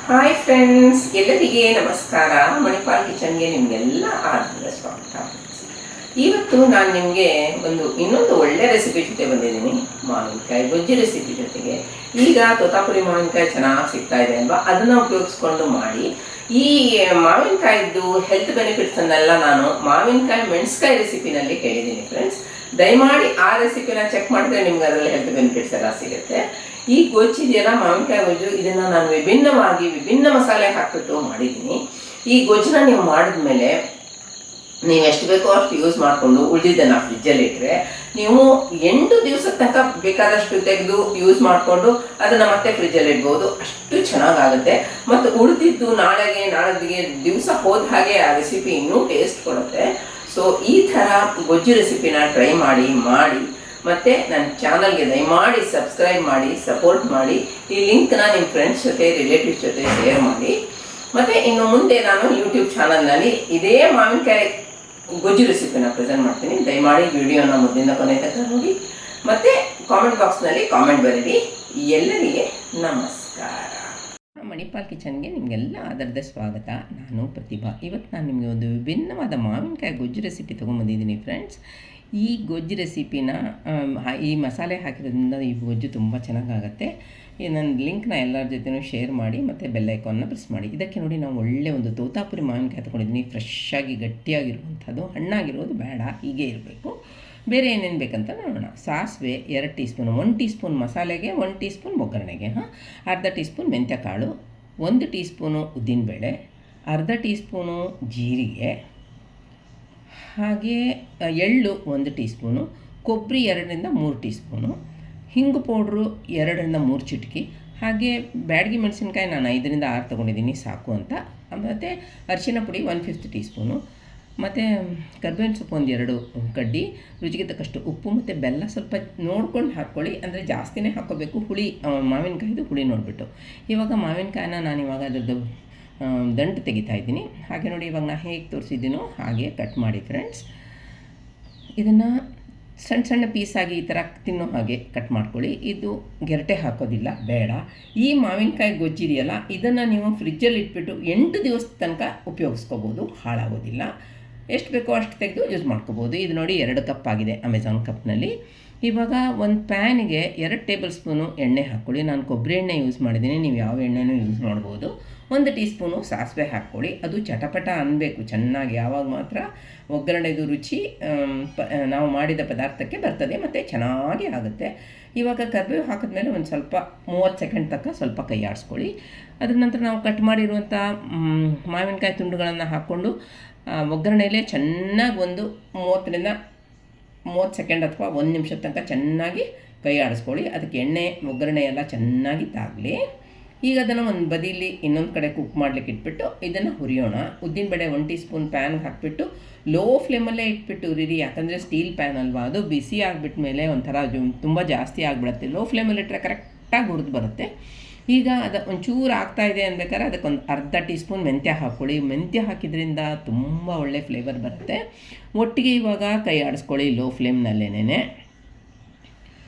Hi friends, ಎಲ್ಲರಿಗೆ ನಮಸ್ಕಾರ. ಮಣಿಪಾಲ್ ಕಿಚನ್ಗೆ ನಿಮಗೆಲ್ಲ ಆತ್ಮೀಯ ಸ್ವಾಗತ. ಇವತ್ತು ನಾನು ನಿಮಗೆ ಇನ್ನೊಂದು ಒಳ್ಳೆ ರೆಸಿಪಿ ಜೊತೆ ಬಂದಿದ್ದೀನಿ. ಮಾವಿನಕಾಯಿ ಗೊಜ್ಜು ರೆಸಿಪಿ ಜೊತೆಗೆ. ಈಗ ತೋತಾಪುರಿ ಮಾವಿನಕಾಯಿ ಚೆನ್ನಾಗಿ ಸಿಗ್ತಾ ಇದೆ ಅಲ್ವಾ, ಅದನ್ನು ಉಪಯೋಗಿಸ್ಕೊಂಡು ಮಾಡಿ. ಈ ಮಾವಿನಕಾಯಿದ್ದು ಹೆಲ್ತ್ ಬೆನಿಫಿಟ್ಸನ್ನೆಲ್ಲ ನಾನು ಮಾವಿನಕಾಯಿ ಮೆಣಸ್ಕಾಯಿ ರೆಸಿಪಿನಲ್ಲಿ ಹೇಳಿದ್ದೀನಿ ಫ್ರೆಂಡ್ಸ್. ದಯಮಾಡಿ ಆ ರೆಸಿಪಿನ ಚೆಕ್ ಮಾಡಿದ್ರೆ ನಿಮ್ಗೆ ಅದರಲ್ಲಿ ಹೆಲ್ತ್ ಬೆನಿಫಿಟ್ಸ್ ಎಲ್ಲ ಸಿಗುತ್ತೆ. ಈ ಗೊಜ್ಜಿದೆಯಲ್ಲ, ಮಾವಿನಕಾಯಿ ಗೊಜ್ಜು, ಇದನ್ನು ನಾನು ವಿಭಿನ್ನ ಮಸಾಲೆ ಹಾಕ್ಬಿಟ್ಟು ಮಾಡಿದ್ದೀನಿ. ಈ ಗೊಜ್ಜನ್ನ ನೀವು ಮಾಡಿದ್ಮೇಲೆ ನೀವು ಎಷ್ಟು ಬೇಕೋ ಅಷ್ಟು ಯೂಸ್ ಮಾಡಿಕೊಂಡು ಉಳಿದಿದ್ದನ್ನು ಫ್ರಿಜ್ಜಲ್ಲಿ ಇಟ್ಟರೆ ನೀವು 8 ದಿವಸದ ತನಕ ಬೇಕಾದಷ್ಟು ತೆಗೆದು ಯೂಸ್ ಮಾಡಿಕೊಂಡು ಅದನ್ನು ಮತ್ತೆ ಫ್ರಿಜ್ಜಲ್ಲಿ ಇಡ್ಬೋದು. ಅಷ್ಟು ಚೆನ್ನಾಗಾಗುತ್ತೆ. ಮತ್ತು ಉಳಿದಿದ್ದು ನಾಳೆಗೆ ದಿವಸ ಹೋದ ಹಾಗೆ ಆ ರೆಸಿಪಿ ಇನ್ನೂ ಟೇಸ್ಟ್ ಕೊಡುತ್ತೆ. ಸೊ ಈ ಥರ ಗೊಜ್ಜು ರೆಸಿಪಿನ ಟ್ರೈ ಮಾಡಿ ಮತ್ತು ನನ್ನ ಚಾನಲ್ಗೆ ದಯಮಾಡಿ ಸಬ್ಸ್ಕ್ರೈಬ್ ಮಾಡಿ, ಸಪೋರ್ಟ್ ಮಾಡಿ. ಈ ಲಿಂಕ್ನ ನಿಮ್ಮ ಫ್ರೆಂಡ್ಸ್ ಜೊತೆ, ರಿಲೇಟಿವ್ಸ್ ಜೊತೆ ಶೇರ್ ಮಾಡಿ. ಮತ್ತು ಇನ್ನು ಮುಂದೆ ನಾನು ಯೂಟ್ಯೂಬ್ ಚಾನಲ್ನಲ್ಲಿ ಇದೇ ಮಾವಿನಕಾಯಿ ಗೊಜ್ಜು ರೆಸಿಪಿನ ಪ್ರೆಸೆಂಟ್ ಮಾಡ್ತೀನಿ. ದಯಮಾಡಿ ವಿಡಿಯೋನ ಮೊದಲಿಂದ ಕೊನೆ ತನಕ ನೋಡಿ. ಮತ್ತು ಕಾಮೆಂಟ್ ಬಾಕ್ಸ್ನಲ್ಲಿ ಕಾಮೆಂಟ್ ಬರೀರಿ. ಎಲ್ಲರಿಗೆ ನಮಸ್ಕಾರ. ಮಣಿಪಾಲ್ ಕಿಚನ್ಗೆ ನಿಮಗೆಲ್ಲ ಆಧಾರದ ಸ್ವಾಗತ. ನಾನು ಪ್ರತಿಭಾ. ಇವತ್ತು ನಾನು ನಿಮಗೆ ಒಂದು ವಿಭಿನ್ನವಾದ ಮಾವಿನಕಾಯಿ ಗೊಜ್ಜು ರೆಸಿಪಿ ತೊಗೊಂಬಂದಿದ್ದೀನಿ ಫ್ರೆಂಡ್ಸ್. ಈ ಗೊಜ್ಜು ರೆಸಿಪಿನ ಈ ಮಸಾಲೆ ಹಾಕಿರೋದ್ರಿಂದ ಈ ಗೊಜ್ಜು ತುಂಬ ಚೆನ್ನಾಗಾಗುತ್ತೆ. ನನ್ನ ಲಿಂಕ್ನ ಎಲ್ಲರ ಜೊತೆನೂ ಶೇರ್ ಮಾಡಿ ಮತ್ತು ಬೆಲ್ ಐಕಾನ್ನ ಪ್ರೆಸ್ ಮಾಡಿ. ಇದಕ್ಕೆ ನೋಡಿ, ನಾವು ಒಳ್ಳೆ ಒಂದು ತೋತಾಪುರಿ ಮಾವಿನಕಾಯಿ ತೊಗೊಂಡಿದ್ದೀನಿ. ಫ್ರೆಶ್ಶಾಗಿ ಗಟ್ಟಿಯಾಗಿರುವಂಥದ್ದು, ಹಣ್ಣಾಗಿರೋದು ಬೇಡ, ಹೀಗೆ ಇರಬೇಕು. ಬೇರೆ ಏನೇನು ಬೇಕಂತ ನೋಡೋಣ. ಸಾಸಿವೆ 2 ಟೀ ಸ್ಪೂನು, 1 ಟೀ ಸ್ಪೂನ್ ಮಸಾಲೆಗೆ, 1 ಟೀ ಸ್ಪೂನ್ ಒಗ್ಗರಣೆಗೆ, ಅರ್ಧ ಟೀ ಸ್ಪೂನ್ ಮೆಂತ್ಯಕಾಳು, 1 ಟೀ ಸ್ಪೂನು ಉದ್ದಿನಬೇಳೆ, ಅರ್ಧ ಟೀ ಸ್ಪೂನು ಜೀರಿಗೆ, ಹಾಗೆ ಎಳ್ಳು 1 ಟೀ ಸ್ಪೂನು, ಕೊಬ್ಬರಿ 2ರಿಂದ 3 ಟೀ ಸ್ಪೂನು, ಹಿಂಗು ಪೌಡ್ರು 2ರಿಂದ 3 ಚಿಟಿಕೆ, ಹಾಗೆ ಬ್ಯಾಡಗಿ ಮೆಣಸಿನ್ಕಾಯಿ ನಾನು 5ರಿಂದ 6 ತೊಗೊಂಡಿದ್ದೀನಿ, ಸಾಕು ಅಂತ. ಮತ್ತು ಅರಿಶಿನ ಪುಡಿ 1/5 ಟೀ ಸ್ಪೂನು, ಮತ್ತು ಕರ್ಬೇವಿನ ಸೊಪ್ಪು 2 ಕಡ್ಡಿ, ರುಚಿಗೆ ತಕ್ಕಷ್ಟು ಉಪ್ಪು ಮತ್ತು ಬೆಲ್ಲ ಸ್ವಲ್ಪ ನೋಡ್ಕೊಂಡು ಹಾಕ್ಕೊಳ್ಳಿ. ಅಂದರೆ ಜಾಸ್ತಿನೇ ಹಾಕ್ಕೋಬೇಕು. ಹುಳಿ, ಮಾವಿನಕಾಯಿದು ಹುಳಿ ನೋಡಿಬಿಟ್ಟು. ಇವಾಗ ಮಾವಿನಕಾಯಿನ ನಾನು ಇವಾಗ ಅದರದ್ದು ದಂಟು ತೆಗಿತಾ ಇದ್ದೀನಿ. ಹಾಗೆ ನೋಡಿ, ಇವಾಗ ನಾನು ಹೇಗೆ ತೋರಿಸಿದ್ದೀನೋ ಹಾಗೆ ಕಟ್ ಮಾಡಿ ಫ್ರೆಂಡ್ಸ್. ಇದನ್ನು ಸಣ್ಣ ಸಣ್ಣ ಪೀಸಾಗಿ ಈ ಥರ ತಿನ್ನೋ ಹಾಗೆ ಕಟ್ ಮಾಡ್ಕೊಳ್ಳಿ. ಇದು ಗೆರಟೆ ಹಾಕೋದಿಲ್ಲ, ಬೇಡ. ಈ ಮಾವಿನಕಾಯಿ ಗೊಜ್ಜಿದೆಯಲ್ಲ, ಇದನ್ನು ನೀವು ಫ್ರಿಜ್ಜಲ್ಲಿ ಇಟ್ಬಿಟ್ಟು 8 ದಿವಸದ ತನಕ ಉಪಯೋಗಿಸ್ಕೋಬೋದು, ಹಾಳಾಗೋದಿಲ್ಲ. ಎಷ್ಟು ಬೇಕೋ ಅಷ್ಟು ತೆಗೆದು ಯೂಸ್ ಮಾಡ್ಕೋಬೋದು. ಇದು ನೋಡಿ 2 ಕಪ್ ಆಗಿದೆ ಅಮೆಝಾನ್ ಕಪ್ನಲ್ಲಿ. ಇವಾಗ ಒಂದು ಪ್ಯಾನಿಗೆ 2 ಟೇಬಲ್ ಸ್ಪೂನು ಎಣ್ಣೆ ಹಾಕ್ಕೊಳ್ಳಿ. ನಾನು ಕೊಬ್ಬರಿ ಎಣ್ಣೆ ಯೂಸ್ ಮಾಡಿದ್ದೀನಿ, ನೀವು ಯಾವ ಎಣ್ಣೆನೂ ಯೂಸ್ ಮಾಡ್ಬೋದು. 1 ಟೀ ಸ್ಪೂನು ಸಾಸಿವೆ ಹಾಕ್ಕೊಳ್ಳಿ. ಅದು ಚಟಪಟ ಅನ್ನಬೇಕು ಚೆನ್ನಾಗಿ. ಯಾವಾಗ ಮಾತ್ರ ಒಗ್ಗರಣೆದು ರುಚಿ ನಾವು ಮಾಡಿದ ಪದಾರ್ಥಕ್ಕೆ ಬರ್ತದೆ ಮತ್ತು ಚೆನ್ನಾಗಿ ಆಗುತ್ತೆ. ಇವಾಗ ಕರಿಬೇವು ಹಾಕಿದ್ಮೇಲೆ ಒಂದು ಸ್ವಲ್ಪ 30 ಸೆಕೆಂಡ್ ತನಕ ಸ್ವಲ್ಪ ಕೈ ಆಡಿಸ್ಕೊಳ್ಳಿ. ಅದ್ರ ನಂತರ ನಾವು ಕಟ್ ಮಾಡಿರುವಂಥ ಮಾವಿನಕಾಯಿ ತುಂಡುಗಳನ್ನು ಹಾಕ್ಕೊಂಡು ಒಗ್ಗರಣೆಯಲ್ಲೇ ಚೆನ್ನಾಗಿ ಒಂದು 30ರಿಂದ 30 ಸೆಕೆಂಡ್ ಅಥವಾ 1 ನಿಮಿಷದ ತನಕ ಚೆನ್ನಾಗಿ ಕೈ ಆಡಿಸ್ಕೊಳ್ಳಿ. ಅದಕ್ಕೆ ಎಣ್ಣೆ ಒಗ್ಗರಣೆ ಎಲ್ಲ ಚೆನ್ನಾಗಿ ತಾಗಲಿ. ಈಗ ಅದನ್ನು ಒಂದು ಬದಿಲಿ ಇನ್ನೊಂದು ಕಡೆ ಕುಕ್ ಮಾಡಲಿಕ್ಕೆ ಇಟ್ಬಿಟ್ಟು ಇದನ್ನು ಹುರಿಯೋಣ. ಉದ್ದಿನಬೇಳೆ 1 ಟೀ ಸ್ಪೂನ್ ಪ್ಯಾನ್ಗೆ ಹಾಕ್ಬಿಟ್ಟು ಲೋ ಫ್ಲೇಮಲ್ಲೇ ಇಟ್ಬಿಟ್ಟು ಉರಿರಿ. ಯಾಕಂದರೆ ಸ್ಟೀಲ್ ಪ್ಯಾನ್ ಅಲ್ವಾ, ಅದು ಬಿಸಿ ಆಗಿಬಿಟ್ಮೇಲೆ ಒಂಥರ ತುಂಬ ಜಾಸ್ತಿ ಆಗಿಬಿಡುತ್ತೆ. ಲೋ ಫ್ಲೇಮಲ್ಲಿ ಇಟ್ಟರೆ ಕರೆಕ್ಟಾಗಿ ಹುರಿದು ಬರುತ್ತೆ. ಈಗ ಅದು ಒಂಚೂರು ಆಗ್ತಾಯಿದೆ ಅನ್ಬೇಕಾದ್ರೆ ಅದಕ್ಕೊಂದು ಅರ್ಧ ಟೀ ಸ್ಪೂನ್ ಮೆಂತ್ಯ ಹಾಕ್ಕೊಳ್ಳಿ. ಮೆಂತ್ಯ ಹಾಕಿದ್ರಿಂದ ತುಂಬ ಒಳ್ಳೆ ಫ್ಲೇವರ್ ಬರುತ್ತೆ. ಒಟ್ಟಿಗೆ ಇವಾಗ ಕೈ ಆಡಿಸ್ಕೊಳ್ಳಿ ಲೋ ಫ್ಲೇಮ್ನಲ್ಲೇನೆ.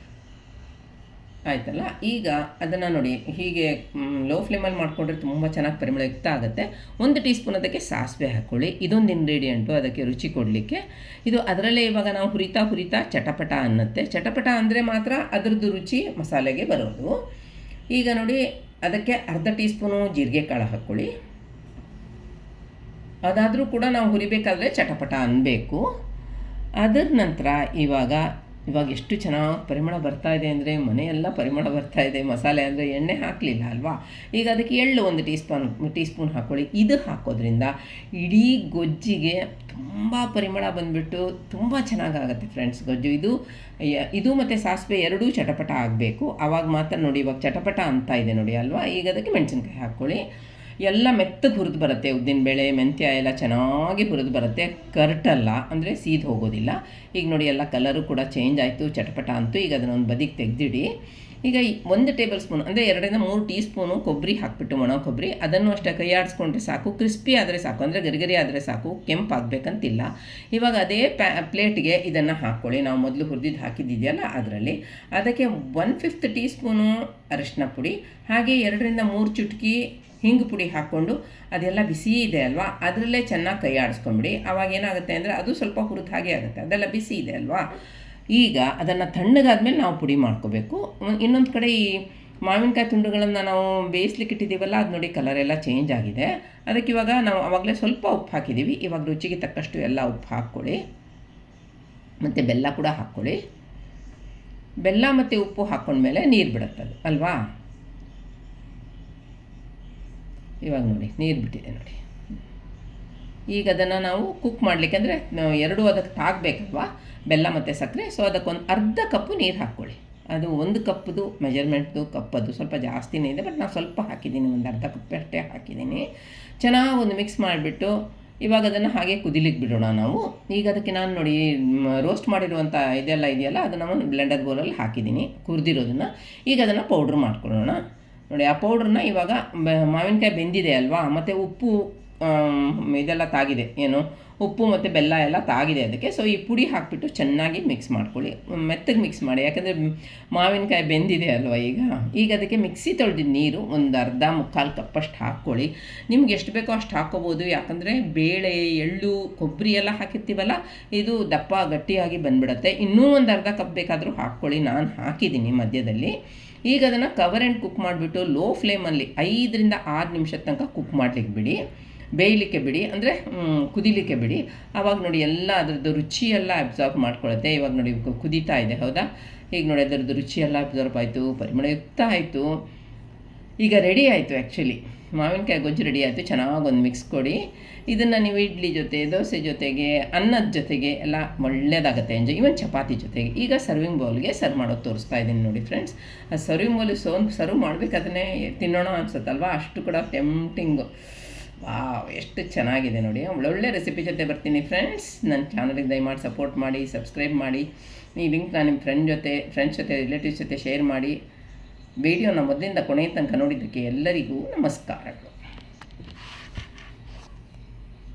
ಆಯ್ತಲ್ಲ, ಈಗ ಅದನ್ನು ನೋಡಿ ಹೀಗೆ ಲೋ ಫ್ಲೇಮಲ್ಲಿ ಮಾಡಿಕೊಂಡ್ರೆ ತುಂಬ ಚೆನ್ನಾಗಿ ಪರಿಮಳಯುಕ್ತ ಆಗುತ್ತೆ. 1 ಟೀ ಸ್ಪೂನ್ ಅದಕ್ಕೆ ಸಾಸಿವೆ ಹಾಕ್ಕೊಳ್ಳಿ. ಇದೊಂದು ಇಂಗ್ರೀಡಿಯೆಂಟು ಅದಕ್ಕೆ ರುಚಿ ಕೊಡಲಿಕ್ಕೆ. ಇದು ಅದರಲ್ಲೇ ಇವಾಗ ನಾವು ಹುರಿತಾ ಚಟಪಟ ಅನ್ನತ್ತೆ. ಚಟಪಟ ಅಂದರೆ ಮಾತ್ರ ಅದರದ್ದು ರುಚಿ ಮಸಾಲೆಗೆ ಬರೋದು. ಈಗ ನೋಡಿ, ಅದಕ್ಕೆ ಅರ್ಧ ಟೀ ಸ್ಪೂನು ಜೀರಿಗೆ ಕಾಳು ಹಾಕ್ಕೊಳ್ಳಿ. ಅದಾದರೂ ಕೂಡ ನಾವು ಹುರಿಬೇಕಾದ್ರೆ ಚಟಪಟ ಅನ್ನಬೇಕು. ಅದರ ನಂತರ ಇವಾಗ ಎಷ್ಟು ಚೆನ್ನಾಗಿ ಪರಿಮಳ ಬರ್ತಾ ಇದೆ ಅಂದರೆ, ಮನೆಯೆಲ್ಲ ಪರಿಮಳ ಬರ್ತಾ ಇದೆ. ಮಸಾಲೆ ಅಂದರೆ ಎಣ್ಣೆ ಹಾಕಲಿಲ್ಲ ಅಲ್ವಾ. ಈಗ ಅದಕ್ಕೆ ಎಳ್ಳು 1 ಟೀ ಸ್ಪೂನ್ ಹಾಕ್ಕೊಳ್ಳಿ. ಇದು ಹಾಕೋದ್ರಿಂದ ಇಡೀ ಗೊಜ್ಜಿಗೆ ತುಂಬ ಪರಿಮಳ ಬಂದುಬಿಟ್ಟು ತುಂಬ ಚೆನ್ನಾಗಾಗುತ್ತೆ ಫ್ರೆಂಡ್ಸ್ ಗೊಜ್ಜು. ಇದು ಮತ್ತು ಸಾಸಿವೆ 2 ಚಟಪಟ ಆಗಬೇಕು. ಆವಾಗ ಮಾತ್ರ ನೋಡಿ, ಇವಾಗ ಚಟಪಟ ಅಂತ ಇದೆ ನೋಡಿ ಅಲ್ವಾ. ಈಗ ಅದಕ್ಕೆ ಮೆಣಸಿನ್ಕಾಯಿ ಹಾಕ್ಕೊಳ್ಳಿ. ಎಲ್ಲ ಮೆತ್ತಗೆ ಹುರಿದು ಬರುತ್ತೆ. ಉದ್ದಿನಬೇಳೆ ಮೆಂತ್ಯ ಎಲ್ಲ ಚೆನ್ನಾಗಿ ಹುರಿದು ಬರುತ್ತೆ. ಕರ್ಟಲ್ಲ ಅಂದರೆ ಸೀದು ಹೋಗೋದಿಲ್ಲ. ಈಗ ನೋಡಿ, ಎಲ್ಲ ಕಲರು ಕೂಡ ಚೇಂಜ್ ಆಯಿತು, ಚಟಪಟ ಅಂತೂ. ಈಗ ಅದನ್ನೊಂದು ಬದಿಗೆ ತೆಗೆದಿಡಿ. ಈಗ 1 ಟೇಬಲ್ ಸ್ಪೂನ್ ಅಂದರೆ 2ರಿಂದ 3 ಟೀ ಸ್ಪೂನು ಕೊಬ್ಬರಿ ಹಾಕ್ಬಿಟ್ಟು, ಒಣ ಕೊಬ್ಬರಿ, ಅದನ್ನು ಅಷ್ಟೇ ಕೈ ಆಡಿಸ್ಕೊಂಡ್ರೆ ಸಾಕು. ಕ್ರಿಸ್ಪಿ ಆದರೆ ಸಾಕು, ಅಂದರೆ ಗರಿಗರಿ ಆದರೆ ಸಾಕು, ಕೆಂಪು ಆಗಬೇಕಂತಿಲ್ಲ. ಇವಾಗ ಅದೇ ಪ್ಲೇಟ್ಗೆ ಇದನ್ನು ಹಾಕ್ಕೊಳ್ಳಿ. ನಾವು ಮೊದಲು ಹುರಿದಿದ್ದು ಹಾಕಿದ್ದಿದೆಯಲ್ಲ ಅದರಲ್ಲಿ. ಅದಕ್ಕೆ 1/5 ಟೀ ಸ್ಪೂನು ಅರಿಶಿನ ಪುಡಿ, ಹಾಗೆ 2ರಿಂದ 3 ಚುಟುಕಿ ಹಿಂಗು ಪುಡಿ ಹಾಕ್ಕೊಂಡು ಅದೆಲ್ಲ ಬಿಸಿ ಇದೆ ಅಲ್ವಾ, ಅದರಲ್ಲೇ ಚೆನ್ನಾಗಿ ಕೈ ಆಡಿಸ್ಕೊಂಬಿಡಿ. ಆವಾಗ ಏನಾಗುತ್ತೆ ಅಂದರೆ ಅದು ಸ್ವಲ್ಪ ಹುರಿದ ಹಾಗೆ ಆಗುತ್ತೆ, ಅದೆಲ್ಲ ಬಿಸಿ ಇದೆ ಅಲ್ವಾ. ಈಗ ಅದನ್ನು ತಣ್ಣಗಾದ್ಮೇಲೆ ನಾವು ಪುಡಿ ಮಾಡ್ಕೋಬೇಕು. ಇನ್ನೊಂದು ಕಡೆ ಈ ಮಾವಿನಕಾಯಿ ತುಂಡುಗಳನ್ನು ನಾವು ಬೇಯಿಸ್ಲಿಕ್ಕೆ ಇಟ್ಟಿದ್ದೀವಲ್ಲ, ಅದು ನೋಡಿ ಕಲರೆಲ್ಲ ಚೇಂಜ್ ಆಗಿದೆ. ಅದಕ್ಕೆ ಇವಾಗ ನಾವು ಆವಾಗಲೇ ಸ್ವಲ್ಪ ಉಪ್ಪು ಹಾಕಿದ್ದೀವಿ. ಇವಾಗ ರುಚಿಗೆ ತಕ್ಕಷ್ಟು ಎಲ್ಲ ಉಪ್ಪು ಹಾಕ್ಕೊಳ್ಳಿ, ಮತ್ತು ಬೆಲ್ಲ ಕೂಡ ಹಾಕ್ಕೊಳ್ಳಿ. ಬೆಲ್ಲ ಮತ್ತು ಉಪ್ಪು ಹಾಕ್ಕೊಂಡ್ಮೇಲೆ ನೀರು ಬಿಡುತ್ತದು ಅಲ್ವಾ. ಇವಾಗ ನೋಡಿ ನೀರು ಬಿಟ್ಟಿದೆ ನೋಡಿ. ಈಗ ಅದನ್ನು ನಾವು ಕುಕ್ ಮಾಡಲಿಕ್ಕೆ ಅಂದರೆ ಎರಡೂ ಅದಕ್ಕೆ ತಾಗಬೇಕಲ್ವಾ, ಬೆಲ್ಲ ಮತ್ತು ಸಕ್ಕರೆ. ಸೊ ಅದಕ್ಕೊಂದು ಅರ್ಧ ಕಪ್ಪು ನೀರು ಹಾಕ್ಕೊಳ್ಳಿ. ಅದು 1 ಕಪ್ದು ಮೆಜರ್ಮೆಂಟ್ದು ಕಪ್ಪದು ಸ್ವಲ್ಪ ಜಾಸ್ತಿನೇ ಇದೆ, ಬಟ್ ನಾನು ಸ್ವಲ್ಪ ಹಾಕಿದ್ದೀನಿ, ಒಂದು ಅರ್ಧ ಕಪ್ ಅಷ್ಟೇ ಹಾಕಿದ್ದೀನಿ. ಚೆನ್ನಾಗಿ ಒಂದು ಮಿಕ್ಸ್ ಮಾಡಿಬಿಟ್ಟು ಇವಾಗ ಅದನ್ನು ಹಾಗೆ ಕುದಿಲಿಕ್ಕೆ ಬಿಡೋಣ ನಾವು. ಈಗ ಅದಕ್ಕೆ ನಾನು ನೋಡಿ ರೋಸ್ಟ್ ಮಾಡಿರುವಂಥ ಇದೆಲ್ಲ ಇದೆಯಲ್ಲ, ಅದನ್ನು ಒಂದು ಬ್ಲೆಂಡರ್ ಬೌಲಲ್ಲಿ ಹಾಕಿದ್ದೀನಿ ಹುರಿದಿರೋದನ್ನು. ಈಗ ಅದನ್ನು ಪೌಡ್ರ್ ಮಾಡ್ಕೊಳ್ಳೋಣ. ನೋಡಿ ಆ ಪೌಡ್ರನ್ನ ಇವಾಗ ಮಾವಿನಕಾಯಿ ಬೆಂದಿದೆ ಅಲ್ವಾ, ಮತ್ತು ಉಪ್ಪು ಇದೆಲ್ಲ ತಾಗಿದೆ, ಏನು ಉಪ್ಪು ಮತ್ತು ಬೆಲ್ಲ ಎಲ್ಲ ತಾಗಿದೆ ಅದಕ್ಕೆ. ಸೊ ಈ ಪುಡಿ ಹಾಕಿಬಿಟ್ಟು ಚೆನ್ನಾಗಿ ಮಿಕ್ಸ್ ಮಾಡ್ಕೊಳ್ಳಿ, ಮೆತ್ತಗೆ ಮಿಕ್ಸ್ ಮಾಡಿ. ಯಾಕಂದರೆ ಮಾವಿನಕಾಯಿ ಬೆಂದಿದೆ ಅಲ್ವಾ. ಈಗ ಅದಕ್ಕೆ ಮಿಕ್ಸಿ ತೊಳೆದಿದ್ದು ನೀರು ಒಂದು ಅರ್ಧ ಮುಕ್ಕಾಲು ಕಪ್ಪಷ್ಟು ಹಾಕ್ಕೊಳ್ಳಿ. ನಿಮ್ಗೆ ಎಷ್ಟು ಬೇಕೋ ಅಷ್ಟು ಹಾಕ್ಕೋಬೋದು. ಯಾಕಂದರೆ ಬೇಳೆ, ಎಳ್ಳು, ಕೊಬ್ಬರಿ ಎಲ್ಲ ಹಾಕಿರ್ತೀವಲ್ಲ, ಇದು ದಪ್ಪ ಗಟ್ಟಿಯಾಗಿ ಬಂದುಬಿಡುತ್ತೆ. ಇನ್ನೂ ಒಂದು ಅರ್ಧ ಕಪ್ ಬೇಕಾದರೂ ಹಾಕ್ಕೊಳ್ಳಿ, ನಾನು ಹಾಕಿದ್ದೀನಿ ಮಧ್ಯದಲ್ಲಿ. ಈಗ ಅದನ್ನು ಕವರ್ ಆ್ಯಂಡ್ ಕುಕ್ ಮಾಡಿಬಿಟ್ಟು ಲೋ ಫ್ಲೇಮಲ್ಲಿ 5 ರಿಂದ 6 ನಿಮಿಷದ ತನಕ ಕುಕ್ ಮಾಡಲಿಕ್ಕೆ ಬಿಡಿ, ಬೇಯಲಿಕ್ಕೆ ಬಿಡಿ, ಅಂದರೆ ಕುದಿಲಿಕ್ಕೆ ಬಿಡಿ. ಆವಾಗ ನೋಡಿ ಎಲ್ಲ ಅದರದ್ದು ರುಚಿ ಎಲ್ಲ ಅಬ್ಸಾರ್ಬ್ ಮಾಡ್ಕೊಳ್ಳುತ್ತೆ. ಇವಾಗ ನೋಡಿ ಕುದೀತಾ ಇದೆ, ಹೌದಾ. ಈಗ ನೋಡಿ ಅದರದ್ದು ರುಚಿ ಎಲ್ಲ ಅಬ್ಸಾರ್ಬ್ ಆಯಿತು, ಪರಿಮಳಯುಕ್ತ ಆಯಿತು. ಈಗ ರೆಡಿ ಆಯಿತು, ಆ್ಯಕ್ಚುಲಿ ಮಾವಿನಕಾಯಿ ಗೊಜ್ಜು ರೆಡಿ ಆಯಿತು. ಚೆನ್ನಾಗಿ ಒಂದು ಮಿಕ್ಸ್ ಕೊಡಿ. ಇದನ್ನು ನೀವು ಇಡ್ಲಿ ಜೊತೆ, ದೋಸೆ ಜೊತೆಗೆ, ಅನ್ನದ ಜೊತೆಗೆ ಎಲ್ಲ ಒಳ್ಳೆಯದಾಗುತ್ತೆ ಎಂಜಾಯ್, ಈವನ್ ಚಪಾತಿ ಜೊತೆಗೆ. ಈಗ ಸರ್ವಿಂಗ್ ಬೌಲ್ಗೆ ಸರ್ವ್ ಮಾಡೋದು ತೋರಿಸ್ತಾ ಇದ್ದೀನಿ ನೋಡಿ ಫ್ರೆಂಡ್ಸ್. ಆ ಸರ್ವಿಂಗ್ ಬೌಲ್ ಸರ್ವ್ ಮಾಡಬೇಕಾದ್ರೆ ತಿನ್ನೋಣ ಅನ್ಸುತ್ತಲ್ವ, ಅಷ್ಟು ಕೂಡ ಟೆಂಪ್ಟಿಂಗು. ಎಷ್ಟು ಚೆನ್ನಾಗಿದೆ ನೋಡಿ. ಒಳ್ಳೊಳ್ಳೆ ರೆಸಿಪಿ ಜೊತೆ ಬರ್ತೀನಿ ಫ್ರೆಂಡ್ಸ್. ನನ್ನ ಚಾನಲಿಗೆ ದಯಮಾಡಿ ಸಪೋರ್ಟ್ ಮಾಡಿ, ಸಬ್ಸ್ಕ್ರೈಬ್ ಮಾಡಿ. ಈ ಲಿಂಕ್ ನಾನು ನಿಮ್ಮ ಫ್ರೆಂಡ್ಸ್ ಜೊತೆ ರಿಲೇಟಿವ್ಸ್ ಜೊತೆ ಶೇರ್ ಮಾಡಿ. ವಿಡಿಯೋನ ಮೊದಲಿಂದ ಕೊನೆಯ ತನಕ ನೋಡಿದ್ದಕ್ಕೆ ಎಲ್ಲರಿಗೂ ನಮಸ್ಕಾರಗಳು.